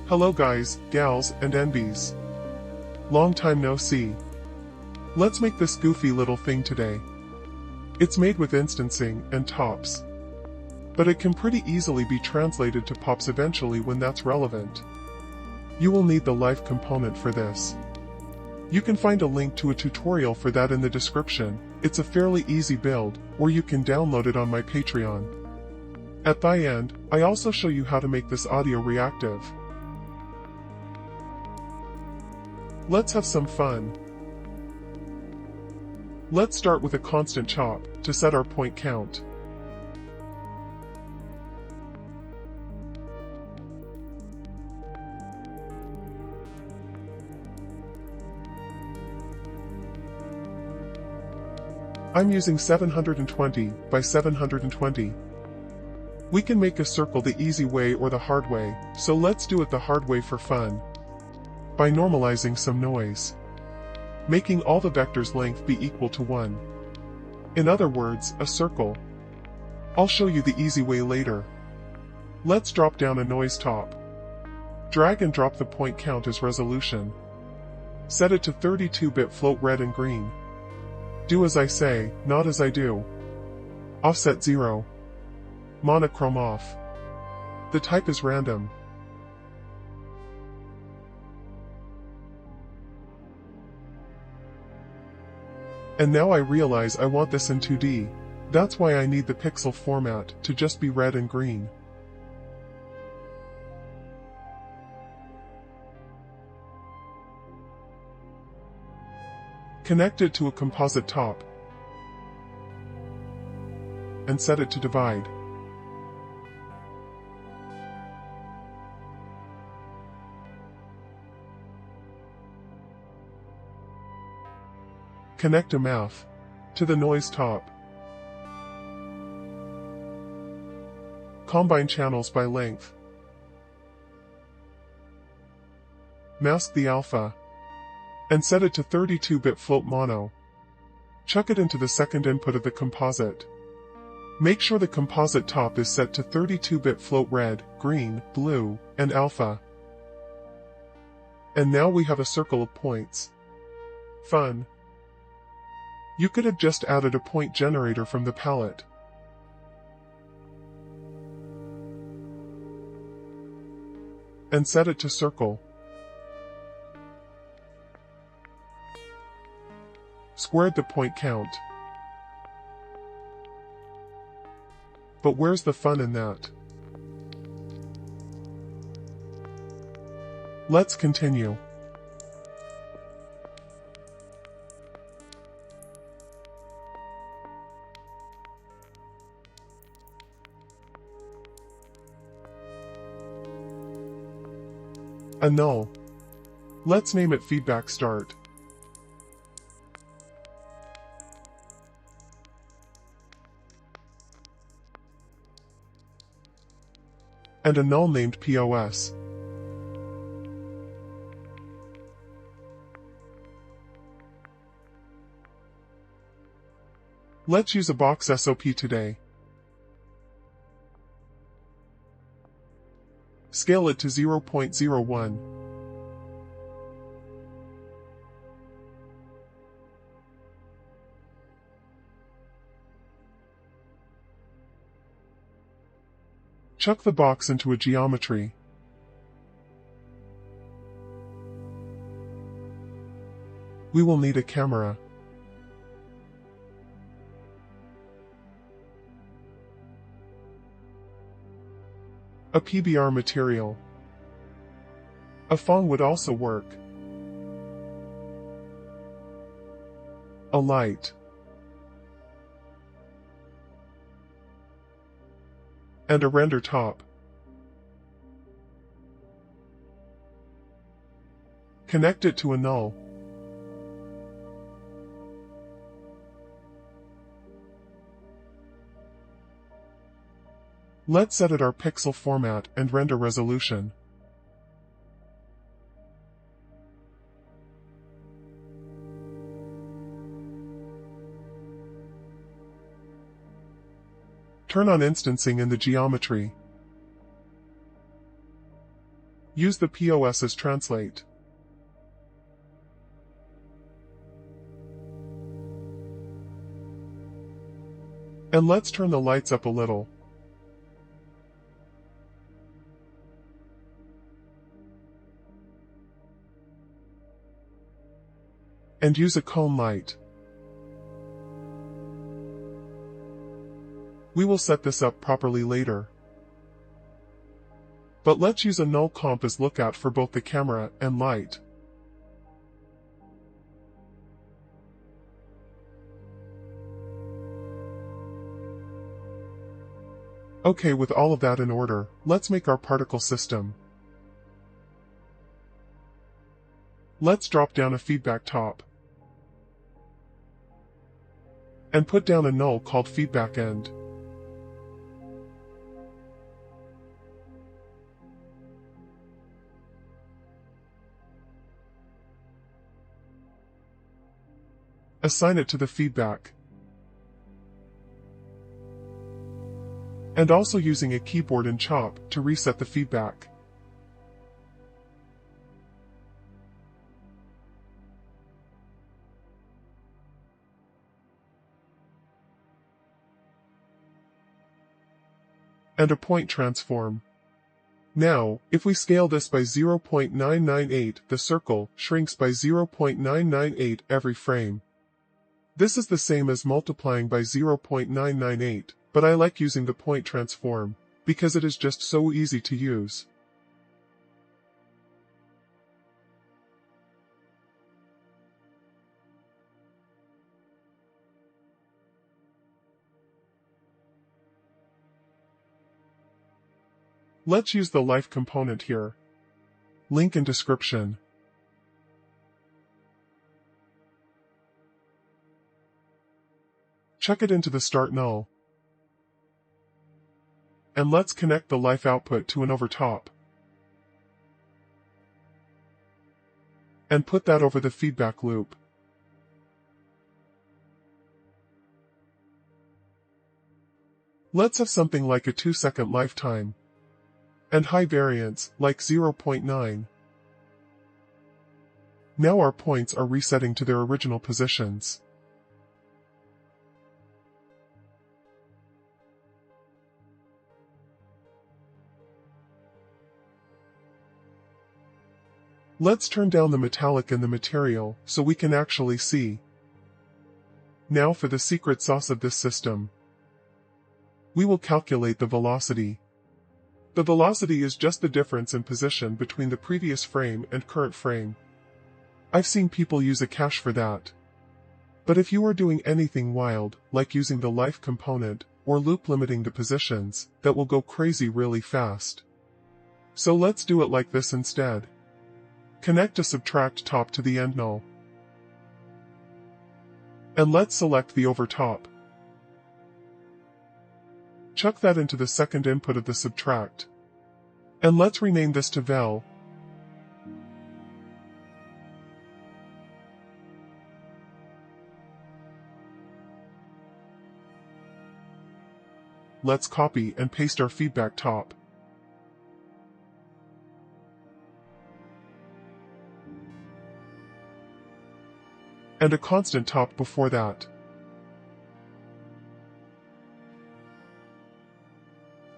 Hello guys, gals, and NBs. Long time no see. Let's make this goofy little thing today. It's made with instancing and tops, but it can pretty easily be translated to pops eventually when that's relevant. You will need the live component for this. You can find a link to a tutorial for that in the description. It's a fairly easy build, or you can download it on my Patreon. At the end, I also show you how to make this audio-reactive. Let's have some fun. Let's start with a constant chop to set our point count. I'm using 720 by 720. We can make a circle the easy way or the hard way, so let's do it the hard way for fun. By normalizing some noise, making all the vectors' length be equal to 1. In other words, a circle. I'll show you the easy way later. Let's drop down a noise top. Drag and drop the point count as resolution. Set it to 32-bit float red and green. Do as I say, not as I do. Offset 0. Monochrome off. The type is random. And now I realize I want this in 2D. That's why I need the pixel format to just be red and green. Connect it to a composite top and set it to divide. Connect a mouth to the noise top. Combine channels by length. Mask the alpha and set it to 32-bit float mono. Chuck it into the second input of the composite. Make sure the composite top is set to 32-bit float red, green, blue, and alpha. And now we have a circle of points. Fun. You could have just added a point generator from the palette. And set it to circle. Squared the point count. But where's the fun in that? Let's continue. A null. Let's name it feedback start. And a null named POS. Let's use a box SOP today. Scale it to 0.01. Chuck the box into a geometry. We will need a camera. A PBR material. A phone would also work. A light. And a render top. Connect it to a null. Let's edit our pixel format and render resolution. Turn on instancing in the geometry. Use the POS as translate. And let's turn the lights up a little. And use a cone light. We will set this up properly later. But let's use a null comp as lookout for both the camera and light. Okay, with all of that in order, let's make our particle system. Let's drop down a feedback top. And put down a null called feedback end. Assign it to the feedback. And also using a keyboard and chop to reset the feedback. And a point transform. Now, if we scale this by 0.998, the circle shrinks by 0.998 every frame. This is the same as multiplying by 0.998, but I like using the point transform, because it is just so easy to use. Let's use the life component here. Link in description. Check it into the start null. And let's connect the life output to an overtop. And put that over the feedback loop. Let's have something like a 2-second lifetime. And high variance, like 0.9. Now our points are resetting to their original positions. Let's turn down the metallic in the material so we can actually see. Now for the secret sauce of this system. We will calculate the velocity. The velocity is just the difference in position between the previous frame and current frame. I've seen people use a cache for that. But if you are doing anything wild, like using the life component, or loop limiting the positions, that will go crazy really fast. So let's do it like this instead. Connect a subtract top to the end null. And let's select the overtop. Chuck that into the second input of the subtract. And let's rename this to vel. Let's copy and paste our feedback top. And a constant top before that.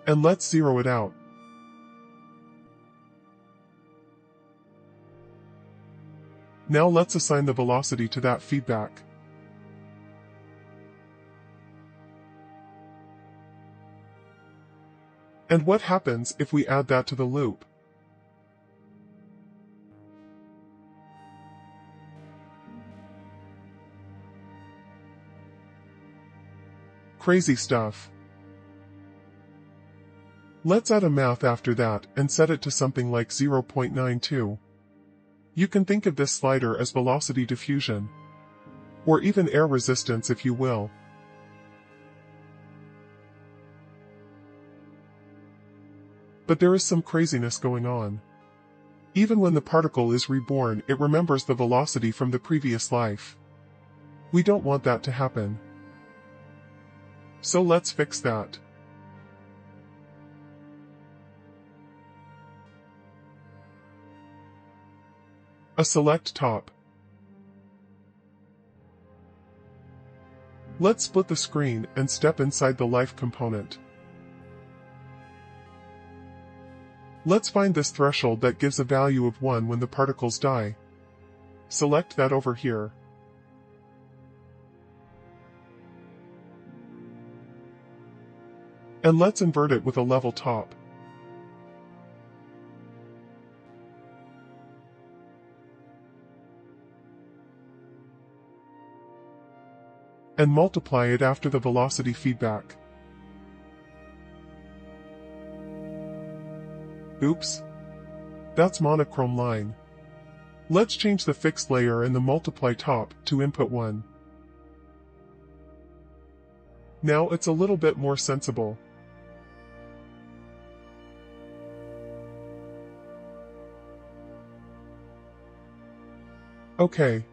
And let's zero it out. Now let's assign the velocity to that feedback. And what happens if we add that to the loop? Crazy stuff. Let's add a math after that and set it to something like 0.92. You can think of this slider as velocity diffusion. Or even air resistance if you will. But there is some craziness going on. Even when the particle is reborn, it remembers the velocity from the previous life. We don't want that to happen. So let's fix that. A select top. Let's split the screen and step inside the life component. Let's find this threshold that gives a value of 1 when the particles die. Select that over here. And let's invert it with a level top. And multiply it after the velocity feedback. Oops. That's monochrome line. Let's change the fixed layer and the multiply top to input 1. Now it's a little bit more sensible. Okay.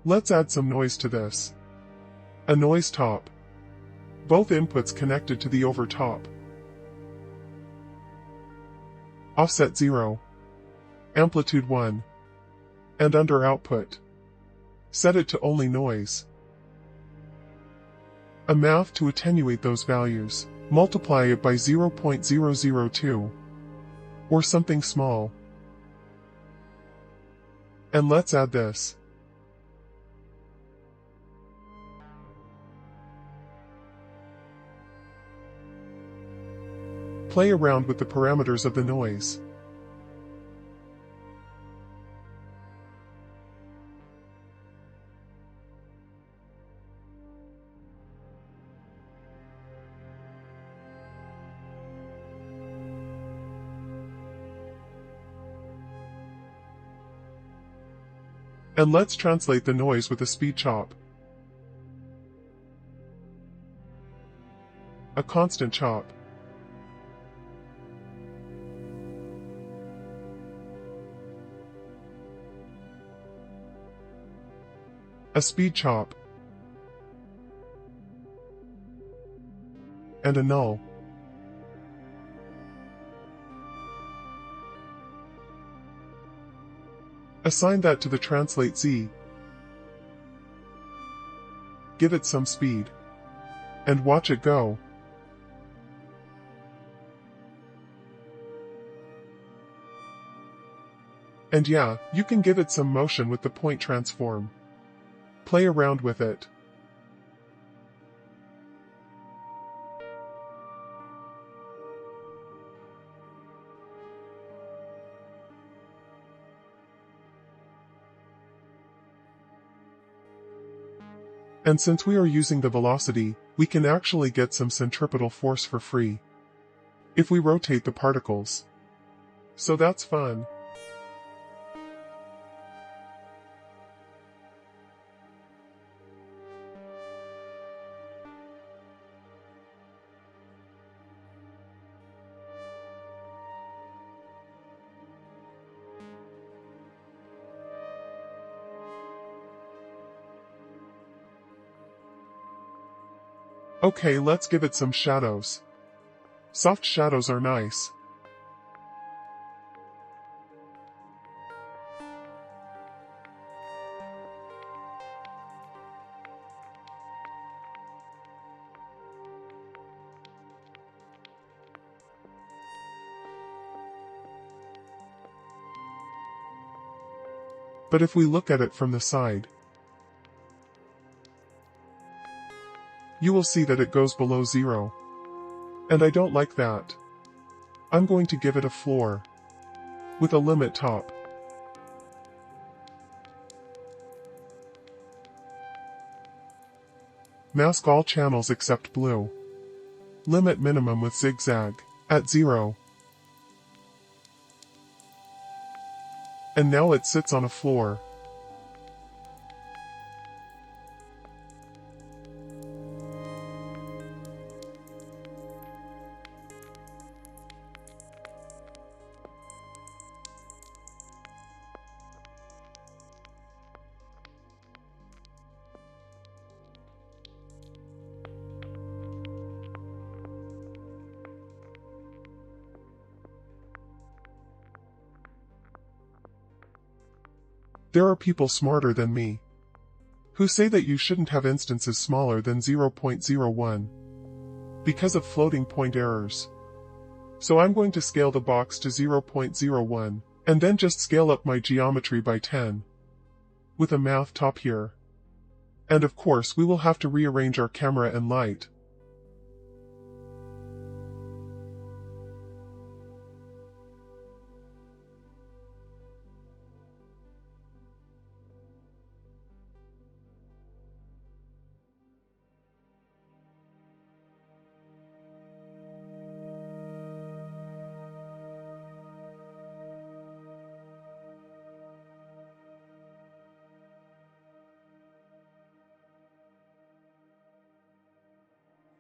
Let's add some noise to this. A noise top. Both inputs connected to the over top. Offset 0. Amplitude 1. And under output. Set it to only noise. A math to attenuate those values. Multiply it by 0.002. Or something small. And let's add this. Play around with the parameters of the noise. And let's translate the noise with a speed chop. A constant chop. A speed chop. And a null. Assign that to the translate Z. Give it some speed. And watch it go. And yeah, you can give it some motion with the point transform. Play around with it. And since we are using the velocity, we can actually get some centripetal force for free. If we rotate the particles. So that's fun. Okay, let's give it some shadows. Soft shadows are nice. But if we look at it from the side, you will see that it goes below 0. And I don't like that. I'm going to give it a floor. With a limit top. Mask all channels except blue. Limit minimum with zigzag. At 0. And now it sits on a floor. There are people smarter than me who say that you shouldn't have instances smaller than 0.01 because of floating point errors. So I'm going to scale the box to 0.01, and then just scale up my geometry by 10, with a mouth top here. And of course we will have to rearrange our camera and light.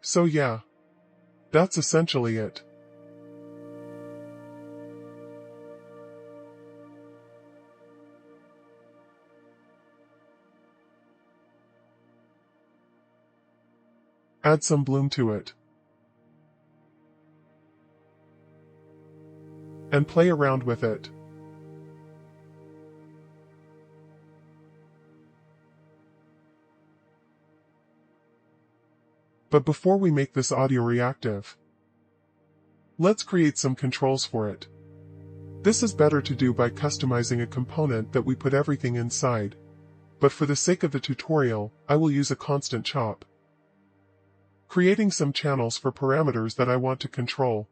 So yeah, that's essentially it. Add some bloom to it. And play around with it. But before we make this audio reactive, let's create some controls for it. This is better to do by customizing a component that we put everything inside. But for the sake of the tutorial, I will use a constant chop, creating some channels for parameters that I want to control.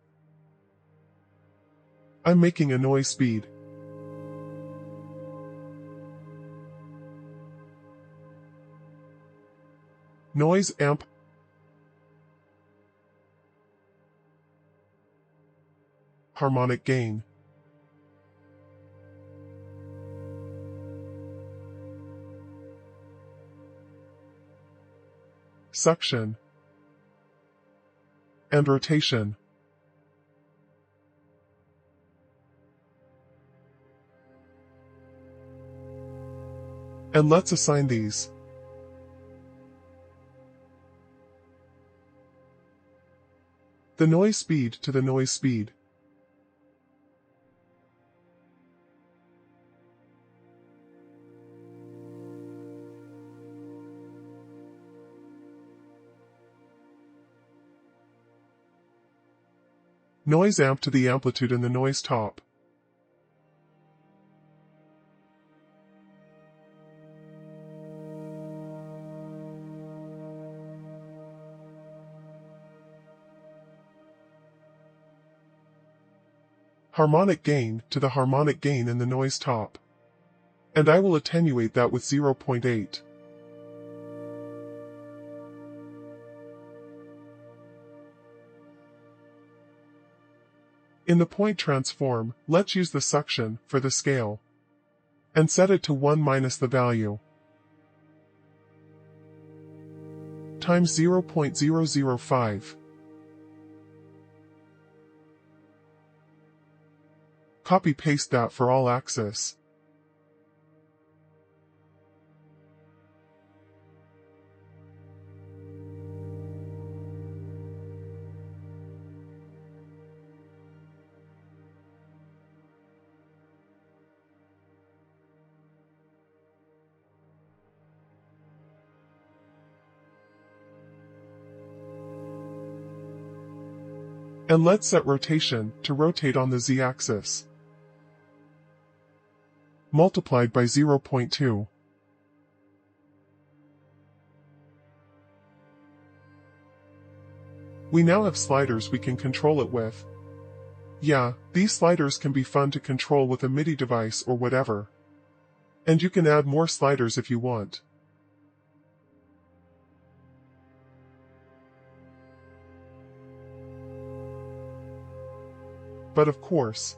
I'm making a noise speed, noise amp, harmonic gain, suction, and rotation. And let's assign these. The noise speed to the noise speed. Noise amp to the amplitude and the noise top. Harmonic gain to the harmonic gain and the noise top. And I will attenuate that with 0.8. In the point transform, let's use the suction for the scale, and set it to 1 minus the value, times 0.005. Copy-paste that for all axis. And let's set rotation to rotate on the z-axis, multiplied by 0.2. We now have sliders we can control it with. Yeah, these sliders can be fun to control with a MIDI device or whatever. And you can add more sliders if you want. But of course,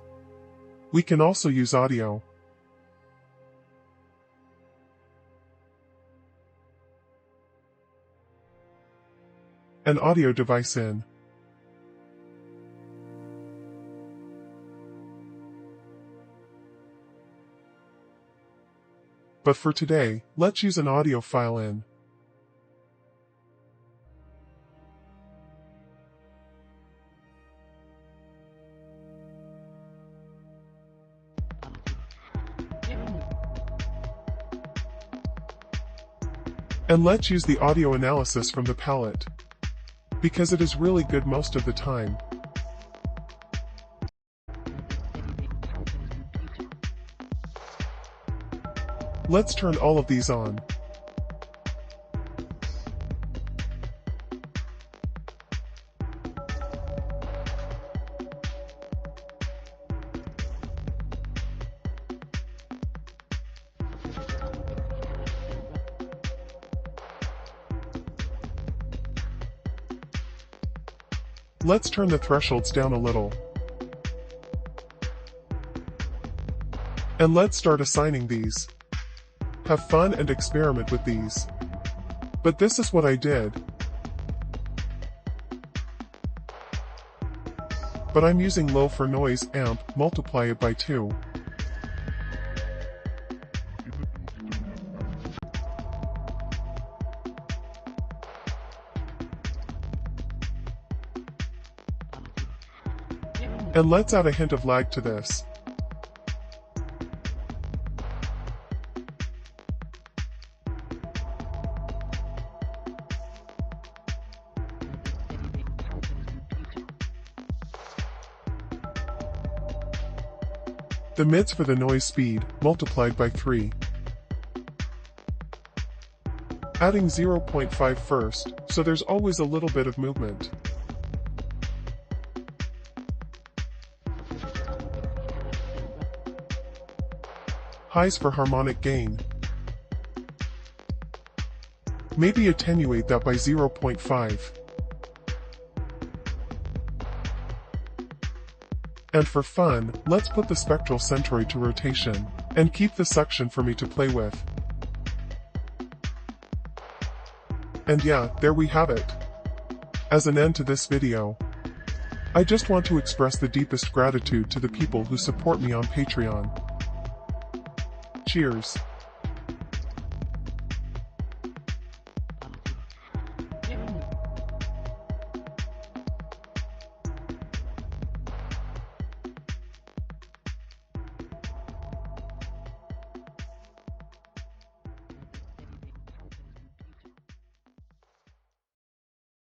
we can also use audio. An audio device in. But for today, let's use an audio file in. And let's use the audio analysis from the palette, because it is really good most of the time. Let's turn all of these on. Let's turn the thresholds down a little. And let's start assigning these. Have fun and experiment with these. But this is what I did. But I'm using low for noise amp, multiply it by 2. And let's add a hint of lag to this. The mids for the noise speed, multiplied by 3. Adding 0.5 first, so there's always a little bit of movement. Highs for harmonic gain. Maybe attenuate that by 0.5. And for fun, let's put the spectral centroid to rotation, and keep the suction for me to play with. And yeah, there we have it. As an end to this video, I just want to express the deepest gratitude to the people who support me on Patreon. Cheers.